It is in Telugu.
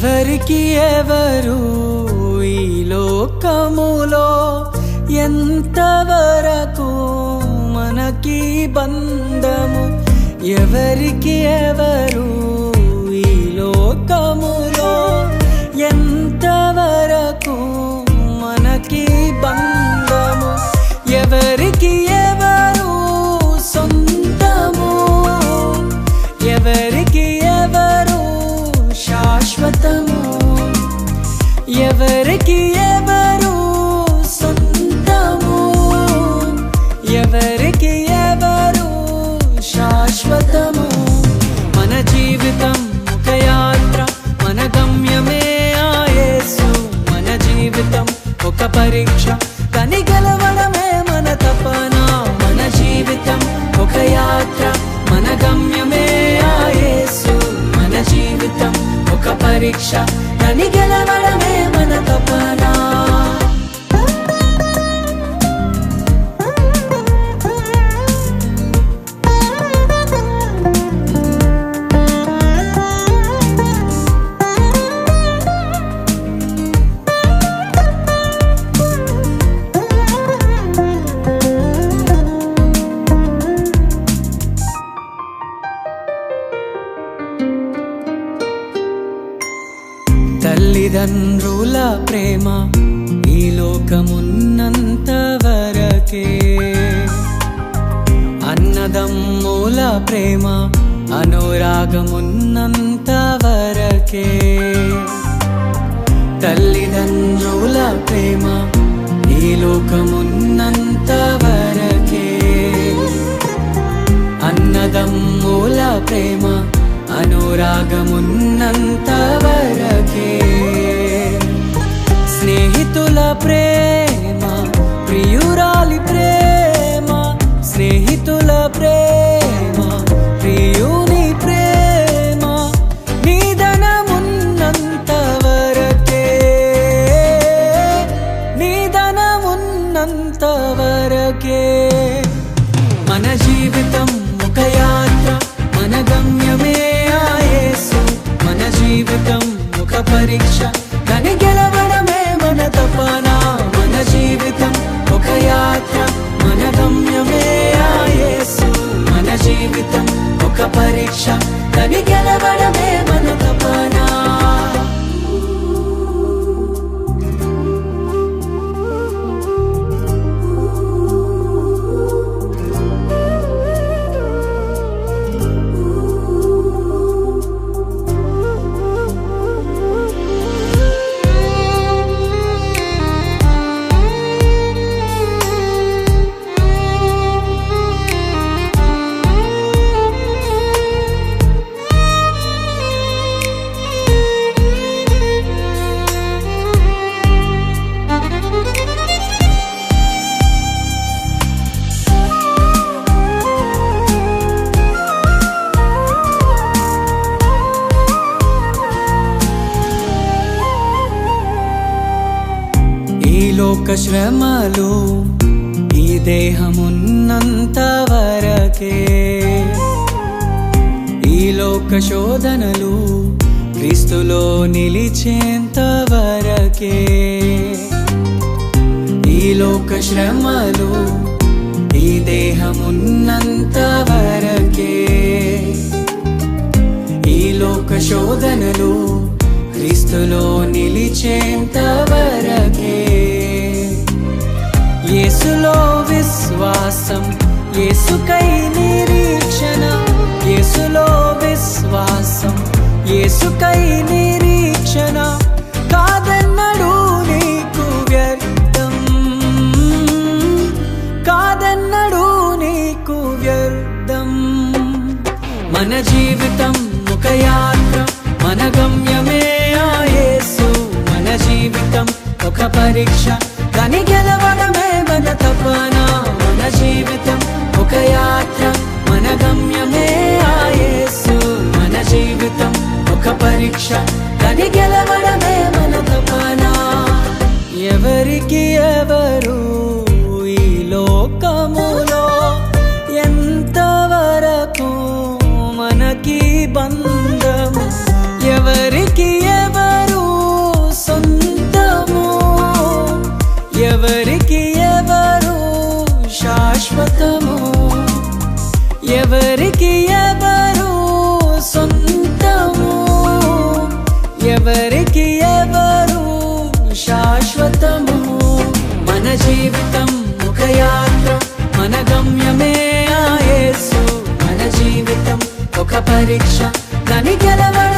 ఎవరికి ఎవరు ఈ లోకములో ఎంతవరకు మనకి బంధము ఎవరికి ఎవరు ఈ లోకములో ఎంతవరకు మనకి బంధము ఎవరికి ఎవరు సొంతము ఎవరికి ఎవరు శాశ్వతము ఎవరికి ఎవరు సొంతము ఎవరికి ఎవరు శాశ్వతము మన జీవితం ఒక యాత్ర మన గమ్యమే ఆ యేసు మన జీవితం ఒక పరీక్ష దాన్ని గెలవడమే మన తపన మన జీవితం ఒక యాత్ర మన గమ్యమే ఆ యేసు మన జీవితం ఒక పరీక్ష దాన్ని గెలవడమే మన తపన తల్లిదండ్రుల ప్రేమ ఈ లోకమున్నంత వరకే అన్నదమ్ముల ప్రేమ అనురాగమున్నంత వరకే తల్లిదండ్రుల ప్రేమ ఈ లోకమున్నంత వరకే అన్నదమ్ముల ప్రేమ అనురాగమున్నంత వరకే స్నేహితుల ప్రేమ ప్రియురాలి ప్రేమ స్నేహితుల ప్రేమ ప్రియుని ప్రేమ నిధనమున్నంత వరకే నిధనమున్నంత వరకే మన జీవితం ఒక యాత్ర మన గమ్యమే ఆ యేసు మన జీవితం ఒక పరీక్ష దాన్ని గెలవడమే మన తపన మన జీవితం ఒక యాత్ర మన గమ్యమే ఆ యేసు మన జీవితం ఒక పరీక్ష దాన్ని గెలవడమే మన తపన లోక శ్రమలు ఈ దేహమున్నంత వరకే ఈ లోక శోధనలు క్రీస్తులో నిలిచేంత వరకే ఈ లోక శ్రమలు ఈ దేహమున్నంత వరకే ఈ లోక శోధనలు క్రీస్తులో నిలిచేంత వరకే యేసులో విశ్వాసం యేసుకై నిరీక్షణ యేసులో విశ్వాసం యేసుకై నిరీక్షణ కాదన్నడు నీకు వ్యర్థం కాదన్నడు నీకు వ్యర్థం మన జీవితం ఒక యాత్ర మన గమ్యమే ఆ యేసు మన జీవితం ఒక పరీక్ష దాన్ని గెలవడమే మన తపన మన జీవితం ఒక యాత్ర మన గమ్యమే ఆ యేసు మన జీవితం ఒక పరీక్ష దాన్ని గెలవడమే మన తపన ఎవరికి ఎవరు ఈ లోకములో ఎంతవరకు మనకి బంధము ఎవరికి ఎవరు పరీక్ష, దాని గెలవడం